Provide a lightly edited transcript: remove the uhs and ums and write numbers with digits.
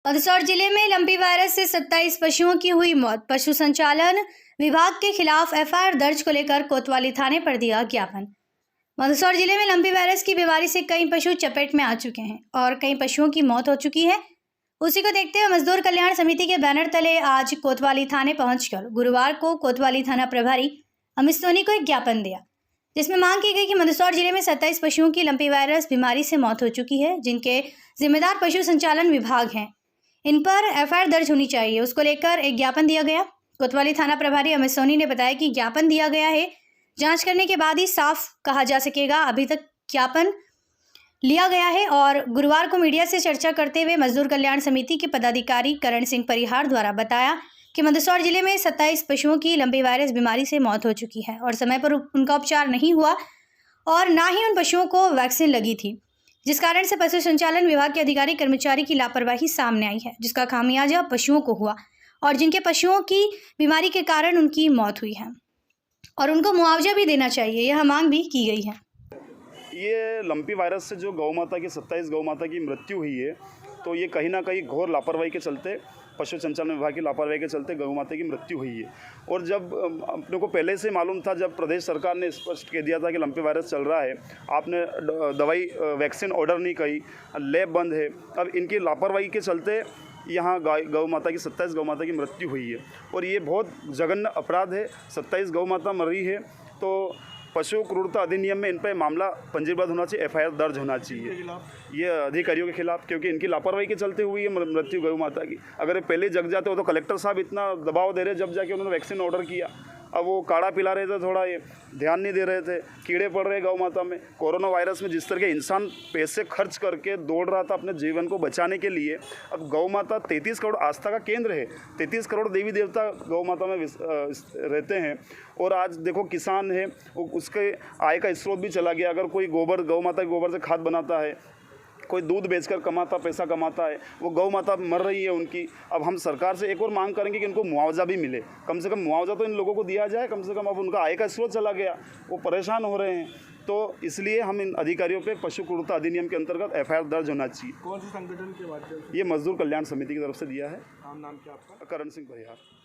मंदसौर जिले में lumpy virus से 27 पशुओं की हुई मौत। पशु संचालन विभाग के खिलाफ एफआईआर दर्ज को लेकर कोतवाली थाने पर दिया ज्ञापन। मंदसौर जिले में लंपी वायरस की बीमारी से कई पशु चपेट में आ चुके हैं और कई पशुओं की मौत हो चुकी है। उसी को देखते हुए मजदूर कल्याण समिति के बैनर तले आज कोतवाली थाने पहुंचकर गुरुवार को कोतवाली थाना प्रभारी अमित सोनी को एक ज्ञापन दिया, जिसमें मांग की गई कि मंदसौर जिले में 27 पशुओं की लंपी वायरस बीमारी से मौत हो चुकी है, जिनके जिम्मेदार पशु संचालन विभाग हैं। इन पर एफआईआर दर्ज होनी चाहिए। उसको लेकर एक ज्ञापन दिया गया। कोतवाली थाना प्रभारी अमित सोनी ने बताया कि ज्ञापन दिया गया है, जांच करने के बाद ही साफ कहा जा सकेगा। अभी तक ज्ञापन लिया गया है और गुरुवार को मीडिया से चर्चा करते हुए मजदूर कल्याण समिति के पदाधिकारी करण सिंह परिहार द्वारा बताया कि मंदसौर जिले में 27 पशुओं की लंपी वायरस बीमारी से मौत हो चुकी है और समय पर उनका उपचार नहीं हुआ और ना ही उन पशुओं को वैक्सीन लगी थी, जिस कारण से पशु संचालन विभाग के अधिकारी कर्मचारी की लापरवाही सामने आई है, जिसका खामियाजा पशुओं को हुआ और जिनके पशुओं की बीमारी के कारण उनकी मौत हुई है और उनको मुआवजा भी देना चाहिए, यह मांग भी की गई है। ये लंपी वायरस से जो गौ माता की 27 गौ माता की मृत्यु हुई है, तो ये कहीं ना कहीं घोर लापरवाही के चलते, पशु संचालन विभाग की लापरवाही के चलते गौ माता की मृत्यु हुई है। और जब अपने को पहले से मालूम था, जब प्रदेश सरकार ने स्पष्ट कह दिया था कि लंपी वायरस चल रहा है, आपने दवाई वैक्सीन ऑर्डर नहीं की, लैब बंद है, अब इनकी लापरवाही के चलते यहाँ गौ माता की 27 गौ माता की मृत्यु हुई है और ये बहुत जघन्य अपराध है। 27 गौ माता मरी है तो पशु क्रूरता अधिनियम में इन पर मामला पंजीबद्ध होना चाहिए, एफआईआर दर्ज होना चाहिए ये अधिकारियों के खिलाफ, क्योंकि इनकी लापरवाही के चलते हुई है मृत्यु गौ माता की। अगर ये पहले जग जाते हो तो कलेक्टर साहब इतना दबाव दे रहे जब जाके उन्होंने वैक्सीन ऑर्डर किया। अब वो काढ़ा पिला रहे थे, थोड़ा ये ध्यान नहीं दे रहे थे, कीड़े पड़ रहे गौ माता में। कोरोना वायरस में जिस तरह के इंसान पैसे खर्च करके दौड़ रहा था अपने जीवन को बचाने के लिए, अब गौ माता 33 करोड़ आस्था का केंद्र है, 33 करोड़ देवी देवता गौ माता में रहते हैं। और आज देखो किसान है, उसके आय का स्रोत भी चला गया। अगर कोई गोबर गौ माता के गोबर से खाद बनाता है, कोई दूध बेचकर कमाता पैसा कमाता है, वो गौ माता मर रही है उनकी। अब हम सरकार से एक और मांग करेंगे कि इनको मुआवजा भी मिले, कम से कम मुआवजा तो इन लोगों को दिया जाए कम से कम। अब उनका आय का स्रोत चला गया, वो परेशान हो रहे हैं, तो इसलिए हम इन अधिकारियों पे पशु क्रूरता अधिनियम के अंतर्गत एफआईआर दर्ज होना चाहिए। कौन से संगठन के माध्यम से? ये मजदूर कल्याण समिति की तरफ से दिया है। नाम क्या आपका? करण सिंह परिहार।